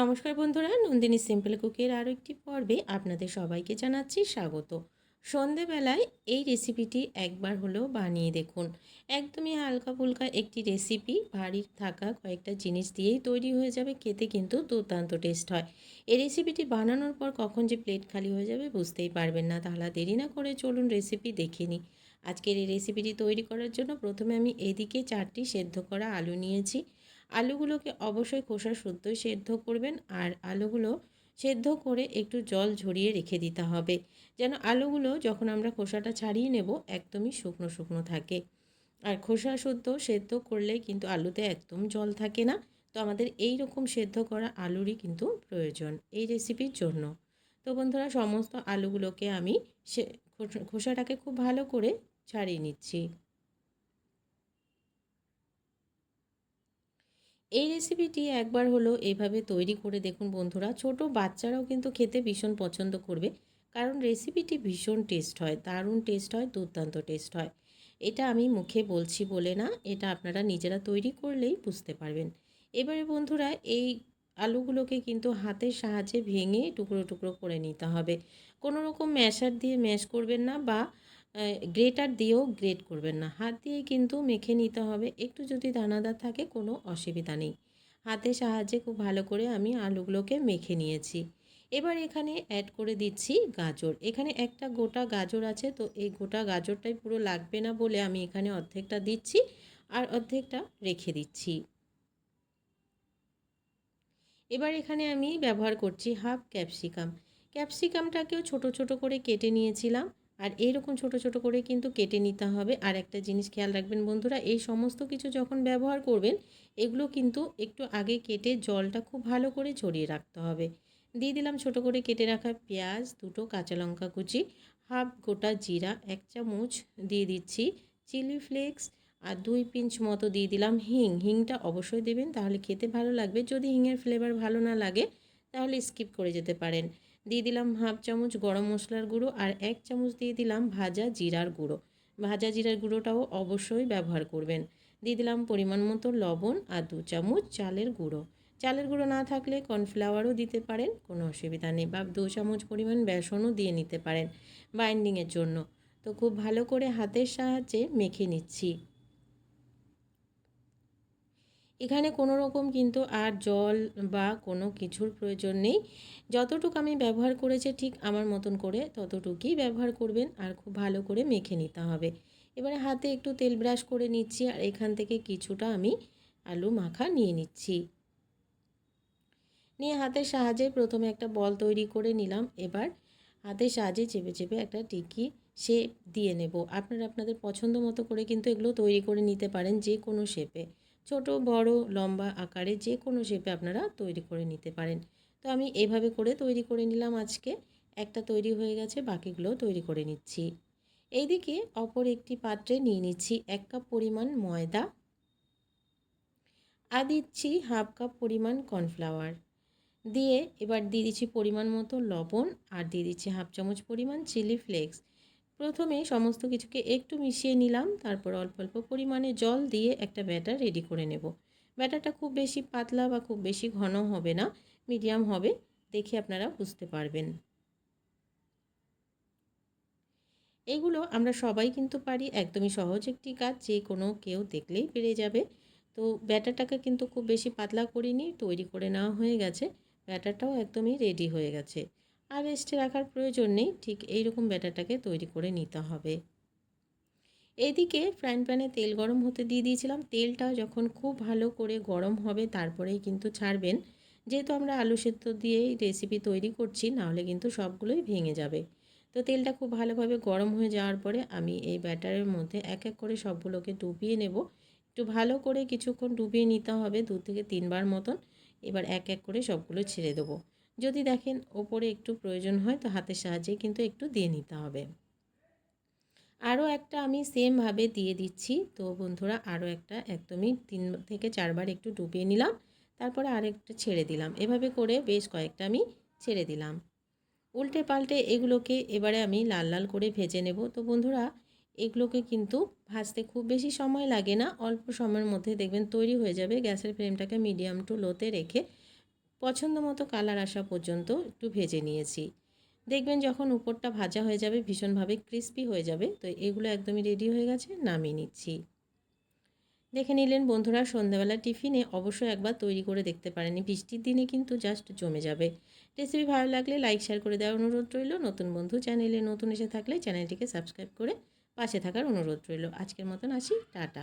নমস্কার বন্ধুরা, নন্দিনী সিম্পল কুকের আরও একটি পর্বে আপনাদের সবাইকে জানাচ্ছি স্বাগত। সন্ধেবেলায় এই রেসিপিটি একবার হলেও বানিয়ে দেখুন। একদমই হালকা ফুলকা একটি রেসিপি, বাড়ির থাকা কয়েকটা জিনিস দিয়েই তৈরি হয়ে যাবে, খেতে কিন্তু দুর্দান্ত টেস্ট হয়। এই রেসিপিটি বানানোর পর কখন যে প্লেট খালি হয়ে যাবে বুঝতেই পারবেন না। তাহলে দেরি না করে চলুন রেসিপি দেখে নিই। আজকের এই রেসিপিটি তৈরি করার জন্য প্রথমে আমি এদিকে 4টি সেদ্ধ করা আলু নিয়েছি। আলুগুলোকে অবশ্যই খোসা শুদ্ধই সেদ্ধ করবেন, আর আলুগুলো সেদ্ধ করে একটু জল ঝরিয়ে রেখে দিতে হবে, যেন আলুগুলো যখন আমরা খোসাটা ছাড়িয়ে নেব একদমই শুকনো শুকনো থাকে। আর খোসা শুদ্ধ সেদ্ধ করলে কিন্তু আলুতে একদম জল থাকে না। তো আমাদের এই রকম সেদ্ধ করা আলুরই কিন্তু প্রয়োজন এই রেসিপির জন্য। তো বন্ধুরা, সমস্ত আলুগুলোকে আমি সে খোসাটাকে খুব ভালো করে ছাড়িয়ে নিচ্ছি। এই রেসিপিটি একবার হলো এভাবে তৈরি করে দেখুন বন্ধুরা, ছোট বাচ্চারাও কিন্তু খেতে ভীষণ পছন্দ করবে। কারণ রেসিপিটি ভীষণ টেস্ট হয়, দারুণ টেস্ট হয়, দুর্দান্ত টেস্ট হয়। এটা আমি মুখে বলছি বলে না, এটা আপনারা নিজেরা তৈরি করলেই বুঝতে পারবেন। এবারে বন্ধুরা, এই আলুগুলোকে কিন্তু হাতের সাহায্যে ভেঙে টুকরো টুকরো করে নিতে হবে। কোনো রকম ম্যাশার দিয়ে ম্যাশ করবেন না, বা গ্রেটার দিয়েও গ্রেট করবেন না, হাত দিয়েই কিন্তু মেখে নিতে হবে। একটু যদি দানাদার থাকে কোনো অসুবিধা নেই। হাতের সাহায্যে খুব ভালো করে আমি আলুগুলোকে মেখে নিয়েছি। এবার এখানে অ্যাড করে দিচ্ছি গাজর। এখানে একটা গোটা গাজর আছে, তো এই গোটা গাজরটাই পুরো লাগবে না বলে আমি এখানে অর্ধেকটা দিচ্ছি, আর অর্ধেকটা রেখে দিচ্ছি। এবার এখানে আমি ব্যবহার করছি হাফ ক্যাপসিকাম। ক্যাপসিকামটাকেও ছোট ছোট করে কেটে নিয়েছিলাম, আর এইরকম ছোট ছোট করে কিন্তু কেটে নিতে হবে। আর একটা জিনিস খেয়াল রাখবেন বন্ধুরা, এই সমস্ত কিছু যখন ব্যবহার করবেন এগুলো কিন্তু একটু আগে কেটে জলটা খুব ভালো করে ঝরিয়ে রাখতে হবে। দিয়ে দিলাম ছোট করে কেটে রাখা পেঁয়াজ, দুটো কাঁচা লঙ্কা কুচি, হাফ গোটা জিরা, 1 চামচ দিয়ে দিচ্ছি চিলি ফ্লেক্স, আর 2 পিঞ্চ মতো দিয়ে দিলাম হিং। হিংটা অবশ্যই দেবেন, তাহলে খেতে ভালো লাগবে। যদি হিংয়ের ফ্লেভার ভালো না লাগে তাহলে স্কিপ করে যেতে পারেন। দিয়ে দিলাম হাফ চামচ গরম মশলার গুঁড়ো, আর 1 চামচ দিয়ে দিলাম ভাজা জিরার গুঁড়ো। ভাজা জিরার গুঁড়োটাও অবশ্যই ব্যবহার করবেন। দিয়ে দিলাম পরিমাণ মতো লবণ, আর 2 চামচ চালের গুঁড়ো। চালের গুঁড়ো না থাকলে কর্নফ্লাওয়ারও দিতে পারেন, কোনো অসুবিধা নেই, বা 2 চামচ পরিমাণ বেসনও দিয়ে নিতে পারেন বাইন্ডিংয়ের জন্য। তো খুব ভালো করে হাতের সাহায্যে মেখে নিচ্ছি। এখানে কোনো রকম কিন্তু আর জল বা কোনো কিছুর প্রয়োজন নেই। যতটুকু আমি ব্যবহার করেছি ঠিক আমার মতন করে ততটুকুই ব্যবহার করবেন, আর খুব ভালো করে মেখে নিতে হবে। এবারে হাতে একটু তেল ব্রাশ করে নিচ্ছি, আর এখান থেকে কিছুটা আমি আলু মাখা নিয়ে নিচ্ছি। নিয়ে হাতের সাহায্যে প্রথমে একটা বল তৈরি করে নিলাম। এবার হাতের সাহায্যে চেপে চেপে একটা টিকি শেপ দিয়ে নেব। আপনারা আপনাদের পছন্দ মতো করে কিন্তু এগুলো তৈরি করে নিতে পারেন, যে কোনো শেপে, ছোট বড় লম্বা আকারে যে কোনো শেপে আপনারা তৈরি করে নিতে পারেন। তো আমি এভাবে করে তৈরি করে নিলাম। আজকে একটা তৈরি হয়ে গেছে, বাকিগুলো তৈরি করে নিচ্ছি। এইদিকে অপর একটি পাত্রে নিয়ে নিচ্ছি 1 কাপ পরিমাণ ময়দা, আর দিচ্ছি হাফ কাপ পরিমাণ কর্নফ্লাওয়ার। দিয়ে এবার দিয়ে দিচ্ছি পরিমাণ মতো লবণ, আর দিয়ে দিচ্ছি হাফ চামচ পরিমাণ চিলি ফ্লেক্স। প্রথমে সমস্ত কিছুকে একটু মিশিয়ে নিলাম, তারপর অল্প অল্প পরিমাণে জল দিয়ে একটা ব্যাটার রেডি করে নেব। ব্যাটারটা খুব বেশি পাতলা বা খুব বেশি ঘন হবে না, মিডিয়াম হবে, দেখে আপনারা বুঝতে পারবেন। এগুলো আমরা সবাই কিন্তু পারি, একদমই সহজ একটি কাজ, যে কোনো কেউ দেখলেই পেরে যাবে। তো ব্যাটারটাকে কিন্তু খুব বেশি পাতলা করিনি, তৈরি করে নেওয়া হয়ে গেছে। ব্যাটারটাও একদমই রেডি হয়ে গেছে, আর রেস্টে রাখার প্রয়োজন নেই। ঠিক এই রকম ব্যাটারটাকে তৈরি করে নিতে হবে। এদিকে ফ্রাইং প্যানে তেল গরম হতে দিয়ে দিয়েছিলাম। তেলটা যখন খুব ভালো করে গরম হবে তারপরেই কিন্তু ছাড়বেন, যেহেতু আমরা আলু সেদ্ধ দিয়েই রেসিপি তৈরি করছি, নাহলে কিন্তু সবগুলোই ভেঙে যাবে। তো তেলটা খুব ভালোভাবে গরম হয়ে যাওয়ার পরে আমি এই ব্যাটারের মধ্যে এক এক করে সবগুলোকে ডুবিয়ে নেব। একটু ভালো করে কিছুক্ষণ ডুবিয়ে নিতে হবে, 2 থেকে 3 বার মতন। এবার এক এক করে সবগুলো ছেড়ে দেবো। যদি দেখেন ওপরে একটু প্রয়োজন হয় তো হাতের সাহায্যে কিন্তু একটু দিয়ে নিতে হবে। আরও একটা আমি সেমভাবে দিয়ে দিচ্ছি। তো বন্ধুরা, আরও একটা একদমই 3 থেকে 4 বার একটু ডুবিয়ে নিলাম, তারপরে আরেকটা ছেড়ে দিলাম। এভাবে করে বেশ কয়েকটা আমি ছেড়ে দিলাম। উল্টে পাল্টে এগুলোকে এবারে আমি লাল লাল করে ভেজে নেব। তো বন্ধুরা, এগুলোকে কিন্তু ভাজতে খুব বেশি সময় লাগে না, অল্প সময়ের মধ্যে দেখবেন তৈরি হয়ে যাবে। গ্যাসের ফ্লেমটাকে মিডিয়াম টু লোতে রেখে পছন্দ মতো কালার আসা পর্যন্ত একটু ভেজে নিয়েছি। দেখবেন যখন উপরটা ভাজা হয়ে যাবে, ভীষণভাবে ক্রিস্পি হয়ে যাবে, তো এগুলো একদমই রেডি হয়ে গেছে, নামিয়ে নিচ্ছি। দেখে নিলেন বন্ধুরা, সন্ধ্যাবেলা টিফিনে অবশ্যই একবার তৈরি করে দেখতে পারেন। বৃষ্টির দিনে কিন্তু জাস্ট জমে যাবে। রেসিপি ভালো লাগলে লাইক শেয়ার করে দেওয়ার অনুরোধ রইল। নতুন বন্ধু চ্যানেলে নতুন এসে থাকলে চ্যানেলটিকে সাবস্ক্রাইব করে পাশে থাকার অনুরোধ রইল। আজকের মতন আসি, টাটা।